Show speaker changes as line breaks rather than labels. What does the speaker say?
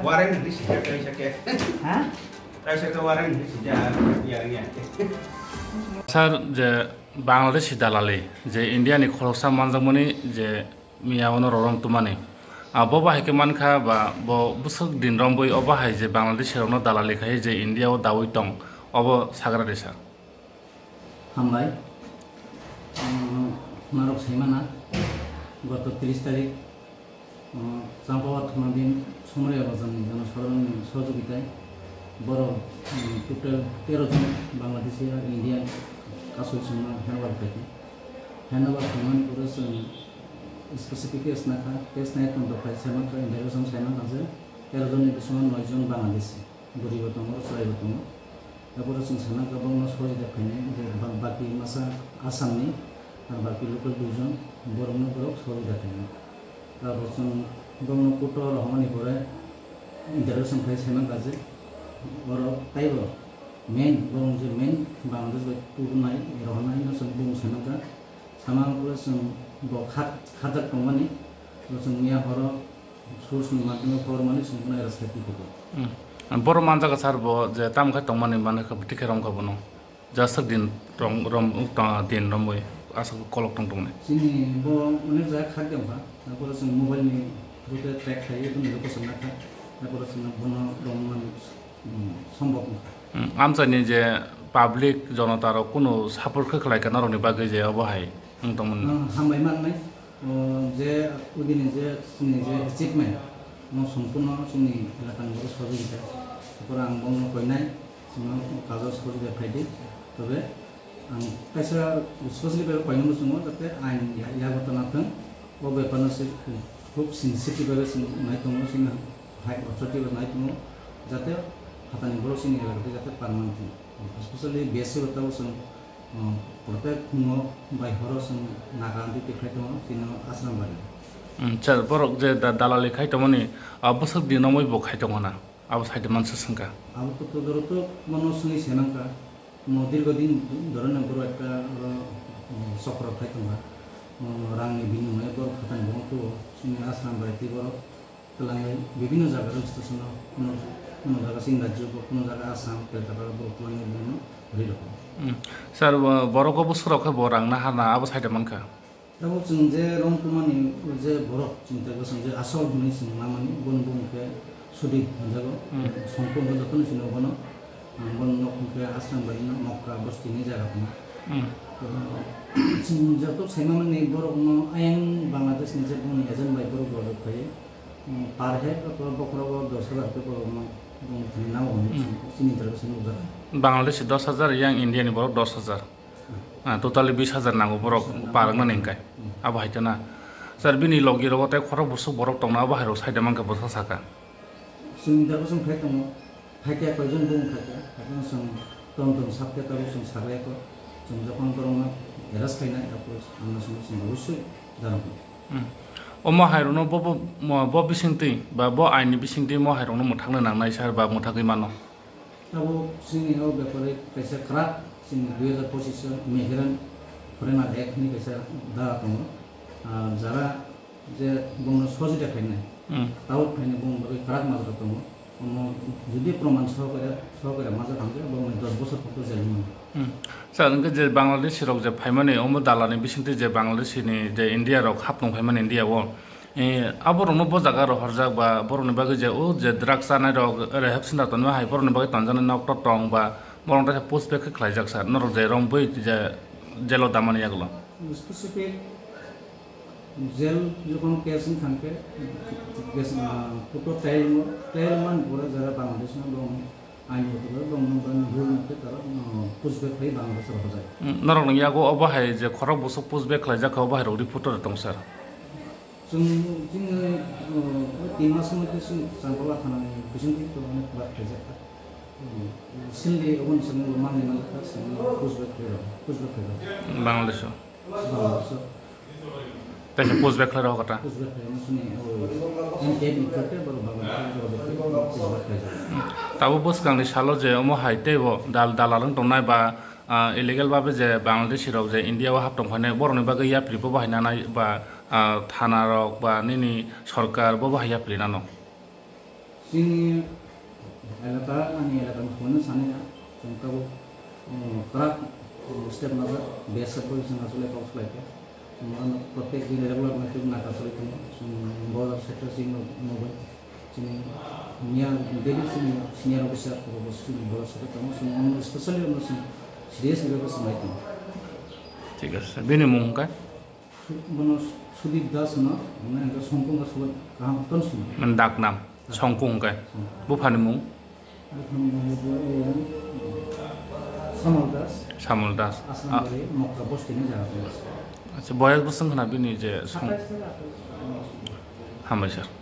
Warren di sini kayak sakit. Hah? Saya sakit Warren di sini ya.
Sir, je Bangladesh dalali, je India ni kholosa manjamuni je miyawono rorong tumani. Abo bahai ke mankha ba bo busuk din romboi oba hai je Bangladesh rono dalali khai je India o dawi tong obo sagra desa.
Hambai Marok Saimana গত 30 তারিখ চাম্পাওয়াত দিন সমরে আবাসন জনসাধারণ সহযোগিতায় বড় total 13 জন বাংলাদেশি আর Indian কাসুল সমান handover ফরমান করে স্পেসিফিক কেস নাখা কেস নাই তো দফায় সেমাত্র ইন্ডিয়ান সাইমান আছে 13 জনের বিসমান 9 জন বাংলাদেশি গরিবতম সরাইবতম তারপরে সানা গবং সহযোগিতা ফাইনে বাকি মাসা আসামনি আর বাকি লোকাল দুজন বরং বরক সহযোগিতা ফাইনে তারপর গবং কোটো রহমানি করে ইন্টারভিউশন ফাই সেমান কাজে বড় তাইব মেন বরং যে মেন বাংলাদেশ পুরনাই রহমানি সব বুং সেমাকা সামাঙ্গুলো খাজাক টমানি মিয়া হর সুরসনি মাধ্যমে ফরমানি সম্পূর্ণ রাস্তাটি থেকে
Boro manjaga sarbo je tam kha tongmani mane kha tike rom kha bono jasak din rom ukta din romoi asa kolok tong tong ne
sini bo one ja khagya ba tapore sing mobile ni route track thaye to location na kha tapore sing bono romman সম্ভব
আমসানি যে public জনতার কোনো support খলাই কেন রনি বাগে যে অবহাই তমন
হামবাই মাননাই যে ওদিনে যে সিনি যে অ্যাচিভমেন্ট সম্পূর্ণ जोंनि এলাকার সহযোগিতা তারপর আं বংন কইনাই কাজ সহযোগিতা ফাইদি তবে আं কাইসা স্পেশালি কইনো সঙ্গ যাতে আইন ইয়াগত নাথং ও বেপানসে খুব সেনসিটিভ ভাবে নাই দङ जोंना হাই অথরিটি নাই দङ যাতে হাতানি বড় সিনি এলাকাতে যাতে পারমানেন্ট স্পেশালি বেসি হতাও जों প্রত্যেক খুঙ্গ বাই হর जों নাগান্তি টিখাই দङ সিনো আশ্রম বাড়ি
Chal borok je dalali khai tomoni abosok dinamoi bo khai tomona abo saide mansa sangka
abo to doroto monosuni senangka দীর্ঘদিন ধরে না বড় একটা চক্র khai tomba rangni binimay bor khatan bongto sini asram baiti bor telangai বিভিন্ন জায়গার station কোন জায়গা সিং রাজ্য কোন জায়গা আসাম কলকাতা বর telangai বিভিন্ন রকম
স্যার বড় অবসর খা বরাং না হানা abo saide manka
তারপর যে রংকুমানি যে বড় চিন্তা করছেন যে আসল শুনেছেন নামানি বন বনকে সুদীপ যাবো সম্পূর্ণ যতন ছিল বন বন নখকে আশ্রম বাড়ি মক্কা বস্তিনি জায়গা যত সেমানি বড় আইন বাংলাদেশ নিজে বনি এজন বাই বড় বড় খাই পার হেড বকরা 10,000 টাকা বড় নাও চিনি তারকেছেন
Bangladesh 10,000 yang India ni boro 10,000 totally 20,000 nango borok parang na nengkai abo haitana sar bini logi rogote khoro busuk borok tongna abo hairo saide manka bosa saka
sunda ko sum khaitong haike koijon bung khaka hakon sum tom sabke taru sum sagai ko sum jokon korona eras khaina tapos amna sum obosshoi janabo
omo hairo no bo bisingti ba bo aini bisingti mo hairo no muthangna nangnai sar ba muthagoi mano
abo sini ho bepare kaisa kharap sini 2025 Mehran ফরেনা দেখনি কাছে দা তম যারা যে বংন সহযোগিতা খাইনা তাও খাইনা বং বই খারাপ মাজরা তম যদি প্রমাণ সহকারে মাজা থাকবে বং 10 বছর পর্যন্ত জেলমান
স্যার যে বাংলাদেশ রক যে ফাইমানে ওম দালানি বিসিংতি যে বাংলাদেশনি যে ইন্ডিয়া রক হাপনং ফাইমান ইন্ডিয়া ও আবরনো বজাগা রহরজাক বা বরনি বাগে যে ও যে ড্রাগস আনাই রক রে হেপসিনা তনমা হাই বরনি বাগে তানজানা নকট টং বা Morong ta post back khlai jak sar nor je rong boi je jelo damani aglo
specific jel যখন কেসিং থাকবে কেস পুরো ট্রায়াল মান পুরো যারা বাংলাদেশ না এবং আইন হতে এবং ভুল মতে তারা পোস্ট ব্যাক হয়ে বাংলাদেশে রহ যায়
নরং ইয়াগো অবাহাই যে খরক বসক পোস্ট ব্যাক khlai jak অবাহাই রি ফটো দং স্যার
जों 3 মাসের মধ্যে সাম্পলা থানা বিসিংতি তো অনেক বার হয়ে যায় Sindi on sang mani malaka sang pusbek
Bangladesh Tanya pusbek klara kata Tabu bos kang ni salo je omo haite bo dalalung tongnai ba illegal babe je Bangladesh rok je India wa haptong phane boroni baga ya pripo bahina nai ba থানা rock বা নিনি সরকার বো বাহাইয়া প্লেনানো
जोंनि एलाका आंनि एलाकानि खौनो सानैया जों गाव प्राक step नाजा बेसबो जों आसले काउसलायके जों प्रत्येक दिन रेगुलार मेट्रिक नाका सलिथों जों बर्डार सेक्टर सिं मबाइल जों मिया डेली सिनियर अफिसार खौबो जों बर्डार सेक्टर जों स्पेशली जों सिरियास लेभेल समायथों
ঠিক আছে বেনি মুংকা
मनो सुदीप दास न माने संकुं गासो गाहाम तन सुन
মানে ডাক নাম সংকুংকা বুফানি মুং সামল দাস
आसामनि मक्का बस्तिनि जागा
আচ্ছা বয়স বসং খানা বিনি যে হামাই স্যার